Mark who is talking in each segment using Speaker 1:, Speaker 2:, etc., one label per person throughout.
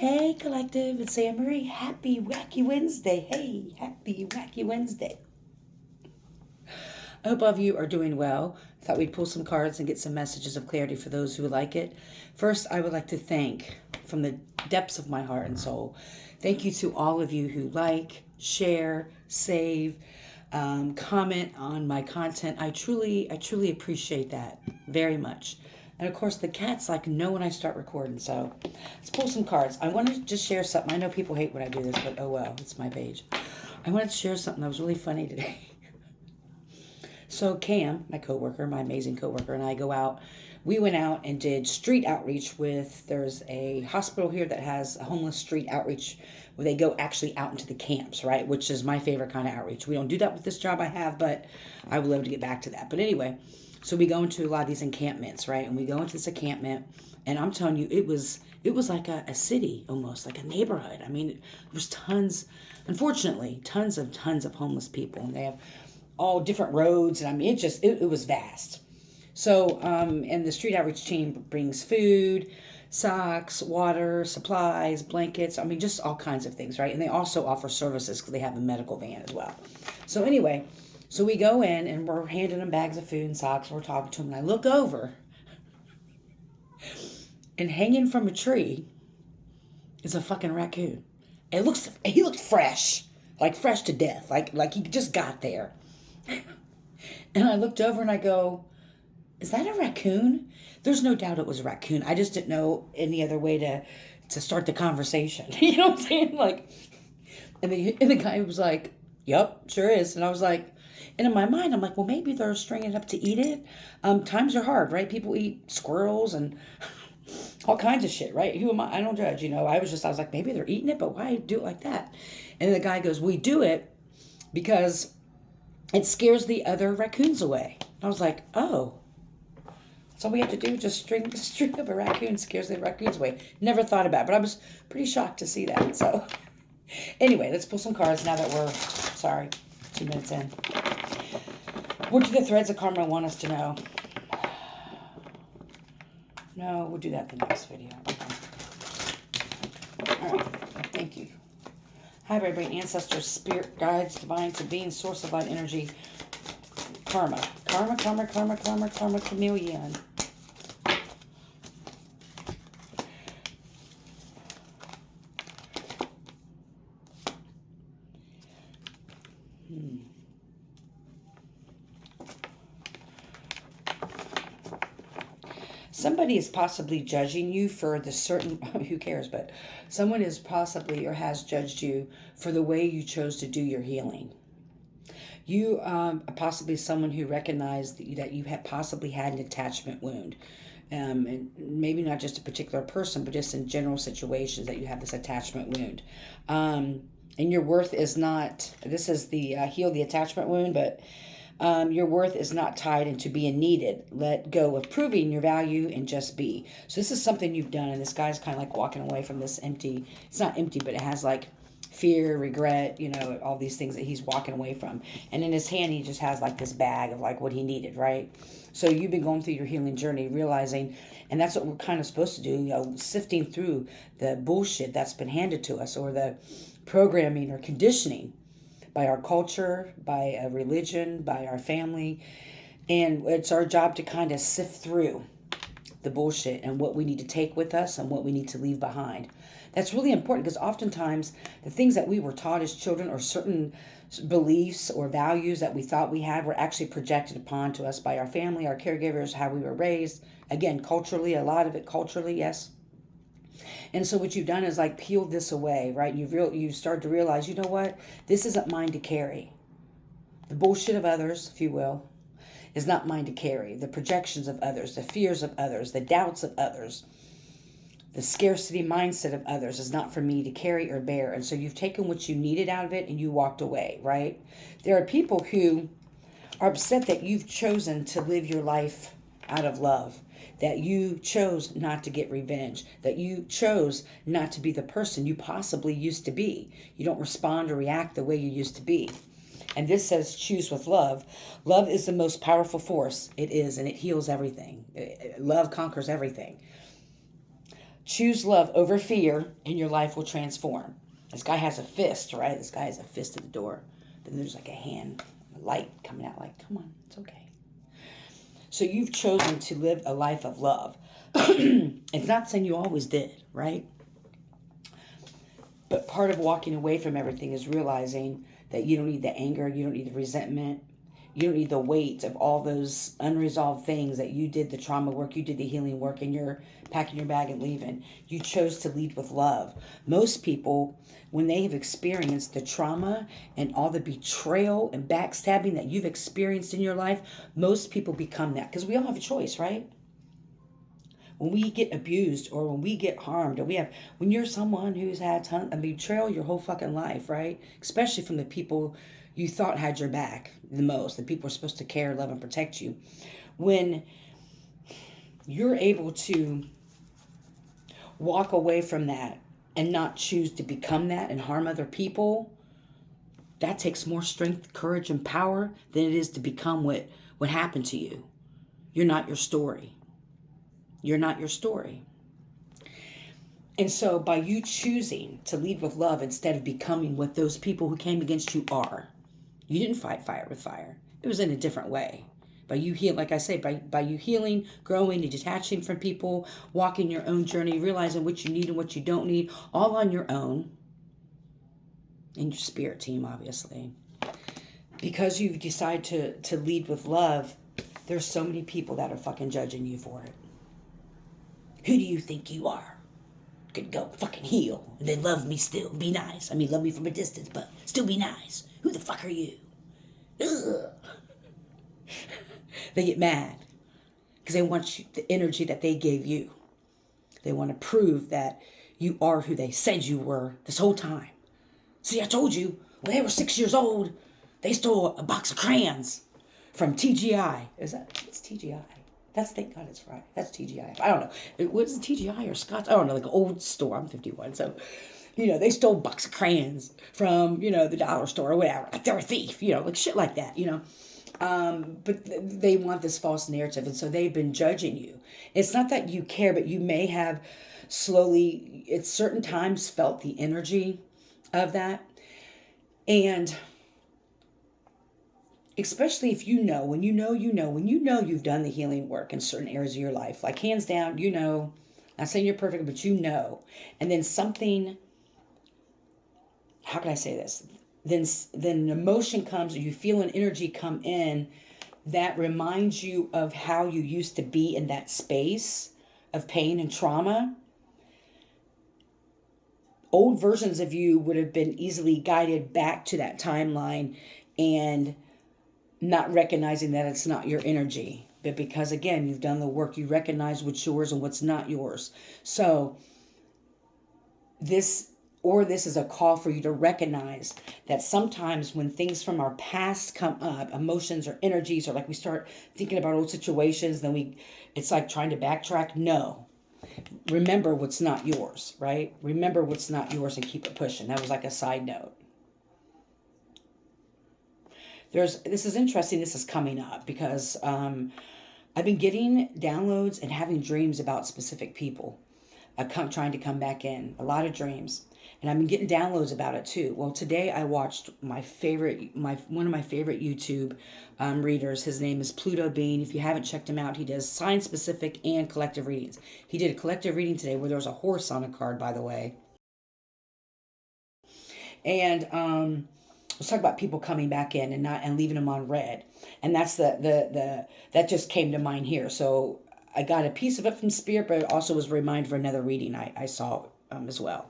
Speaker 1: Hey, collective, it's Anne Marie. Happy Wacky Wednesday. Hey, happy Wacky Wednesday. I hope all of you are doing well. I thought we'd pull some cards and get some messages of clarity for those who like it. First, I would like to thank, from the depths of my heart and soul, thank you to all of you who like, share, save, comment on my content. I truly appreciate that very much. And of course, the cats know when I start recording. So let's pull some cards. I want to just share something. I know people hate when I do this, but oh well, it's my page. I wanted to share something that was really funny today. So Cam, my coworker, my amazing coworker, and I go out. We went out and did street outreach with. There's a hospital here that has a homeless street outreach where they go actually out into the camps, right? Which is my favorite kind of outreach. We don't do that with this job I have, but I would love to get back to that. But anyway, so we go into a lot of these encampments, right? And we go into this encampment, and I'm telling you, it was like a city almost, like a neighborhood. I mean, there was tons, unfortunately, tons of homeless people, and they have all different roads, and I mean, it was vast. So, and the street outreach team brings food, socks, water, supplies, blankets. I mean, just all kinds of things, right? And they also offer services because they have a medical van as well. So anyway, so we go in and we're handing them bags of food and socks. And we're talking to them, and I look over, and hanging from a tree is a fucking raccoon. He looked fresh, like fresh to death, like he just got there. And I looked over and I go, is that a raccoon? There's no doubt it was a raccoon. I just didn't know any other way to start the conversation. You know what I'm saying? And the guy was like, yep, sure is. And I was like, and in my mind, I'm like, well, maybe they're stringing it up to eat it. Times are hard, right? People eat squirrels and all kinds of shit, right? Who am I? I don't judge, I was like, maybe they're eating it, but why do it like that? And the guy goes, we do it because it scares the other raccoons away. I was like, oh. So we have to do, just string up a raccoon, scares the raccoons away. Never thought about it, but I was pretty shocked to see that. So anyway, let's pull some cards now that we're, 2 minutes in. What do the threads of karma want us to know? No, we'll do that in the next video. Okay. All right, thank you. Hi, everybody, ancestors, spirit guides, divine to being, source of light energy, karma, chameleon. Somebody is possibly judging you for the certain, who cares, but someone is possibly or has judged you for the way you chose to do your healing. You possibly someone who recognized that you had possibly had an attachment wound. And maybe not just a particular person, but just in general situations that you have this attachment wound. And your worth is not, this is the heal the attachment wound, but your worth is not tied into being needed. Let go of proving your value and just be. So this is something you've done, and this guy's kind of like walking away from this empty, it's not empty, but it has like fear, regret, all these things that he's walking away from. And in his hand, he just has like this bag of like what he needed, right? So you've been going through your healing journey, realizing, and that's what we're kind of supposed to do, sifting through the bullshit that's been handed to us, or the programming or conditioning by our culture, by a religion, by our family. And it's our job to kind of sift through the bullshit and what we need to take with us and what we need to leave behind. That's really important because oftentimes the things that we were taught as children, or certain beliefs or values that we thought we had, were actually projected upon to us by our family, our caregivers, how we were raised. Again, culturally, a lot of it culturally, yes. And so what you've done is like peeled this away, right? You start to realize, you know what? This isn't mine to carry. The bullshit of others, if you will, is not mine to carry. The projections of others, the fears of others, the doubts of others, the scarcity mindset of others is not for me to carry or bear. And so you've taken what you needed out of it and you walked away, right? There are people who are upset that you've chosen to live your life out of love, that you chose not to get revenge, that you chose not to be the person you possibly used to be. You don't respond or react the way you used to be. And this says choose with love. Love is the most powerful force. It is, and it heals everything. Love conquers everything. Choose love over fear, and your life will transform. This guy has a fist, right? This guy has a fist at the door. Then there's like a hand, a light coming out, like, come on, it's okay. So you've chosen to live a life of love. It's not saying you always did, right? But part of walking away from everything is realizing that you don't need the anger, you don't need the resentment, you don't need the weight of all those unresolved things that you did the trauma work, you did the healing work, and you're packing your bag and leaving. You chose to lead with love. Most people, when they have experienced the trauma and all the betrayal and backstabbing that you've experienced in your life, most people become that. Because we all have a choice, right? When we get abused or when we get harmed, or when you're someone who's had a betrayal your whole fucking life, right? Especially from the people you thought had your back the most, the people who are supposed to care, love, and protect you. When you're able to walk away from that and not choose to become that and harm other people, that takes more strength, courage, and power than it is to become what happened to you. You're not your story. You're not your story. And so by you choosing to lead with love instead of becoming what those people who came against you are, you didn't fight fire with fire. It was in a different way. By you heal, like I say, by you healing, growing, and detaching from people, walking your own journey, realizing what you need and what you don't need, all on your own, and your spirit team, obviously. Because you've decided to lead with love, there's so many people that are fucking judging you for it. Who do you think you are? Could go fucking heal and then love me still. Be nice. I mean, love me from a distance, but still be nice. Who the fuck are you? Ugh. They get mad because they want the energy that they gave you. They want to prove that you are who they said you were this whole time. See, I told you, when they were 6 years old, they stole a box of crayons from TGI. What's TGI? Thank God it's right. That's TGI. I don't know. Was it TGI or Scotts? I don't know, like an old store. I'm 51, so, they stole a box of crayons from, the dollar store or whatever. Like they're a thief, like shit like that, But they want this false narrative, and so they've been judging you. It's not that you care, but you may have slowly, at certain times, felt the energy of that. And especially if when you know you've done the healing work in certain areas of your life, like hands down, not saying you're perfect, but and then something, how can I say this? Then an emotion comes, or you feel an energy come in that reminds you of how you used to be in that space of pain and trauma. Old versions of you would have been easily guided back to that timeline and not recognizing that it's not your energy. But because, again, you've done the work, you recognize what's yours and what's not yours. So this is a call for you to recognize that sometimes when things from our past come up, emotions or energies, or like we start thinking about old situations, then it's like trying to backtrack. No. Remember what's not yours, right? Remember what's not yours and keep it pushing. That was like a side note. This is interesting. This is coming up because I've been getting downloads and having dreams about specific people trying to come back in. A lot of dreams. And I've been getting downloads about it too. Well, today I watched one of my favorite YouTube readers. His name is Pluto Bean. If you haven't checked him out, he does sign-specific and collective readings. He did a collective reading today where there was a horse on a card, by the way. And let's talk about people coming back in and leaving them on red. And that's that just came to mind here. So I got a piece of it from Spirit, but it also was a reminder for another reading I saw as well,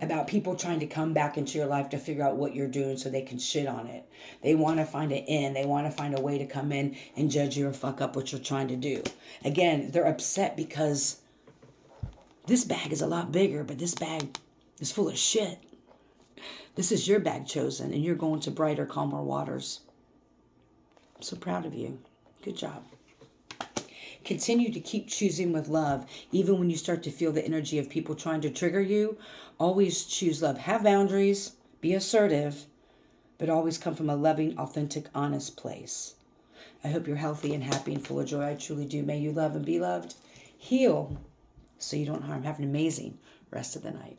Speaker 1: about people trying to come back into your life to figure out what you're doing so they can shit on it. They want to find an end. They want to find a way to come in and judge you or fuck up what you're trying to do. Again, they're upset because this bag is a lot bigger, but this bag is full of shit. This is your bag chosen, and you're going to brighter, calmer waters. I'm so proud of you. Good job. Continue to keep choosing with love, even when you start to feel the energy of people trying to trigger you. Always choose love. Have boundaries. Be assertive, but always come from a loving, authentic, honest place. I hope you're healthy and happy and full of joy. I truly do. May you love and be loved. Heal so you don't harm. Have an amazing rest of the night.